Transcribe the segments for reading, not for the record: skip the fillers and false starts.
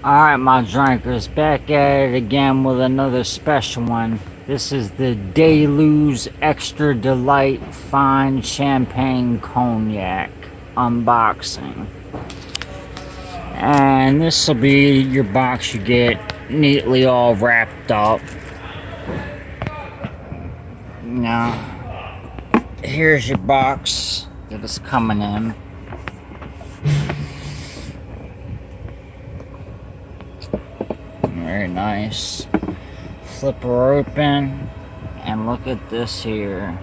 Alright, my drinkers, back at it again with another special one. This is the Luze Extra Delight Fine Champagne Cognac unboxing. And this will be your box you get neatly all wrapped up. Now, here's your box that is coming in. Very nice. Flip her open and look at this here.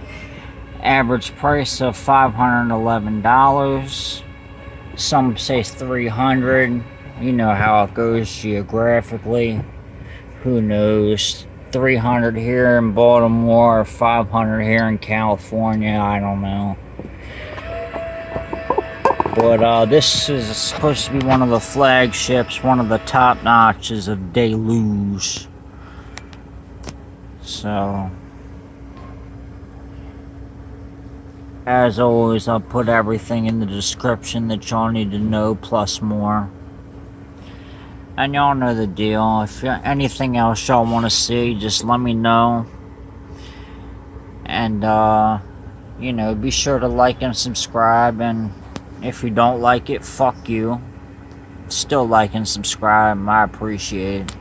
Average price of $511. Some say $300. You know how it goes geographically. Who knows? $300 here in Baltimore, $500 here in California. I don't know. But this is supposed to be one of the flagships, one of the top notches of Luze. So, as always, I'll put everything in the description that y'all need to know, plus more. And y'all know the deal. If anything else y'all want to see, just let me know. And, you know, be sure to like and subscribe. And if you don't like it, fuck you. Still like and subscribe. I appreciate it.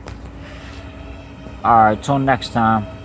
Alright, till next time.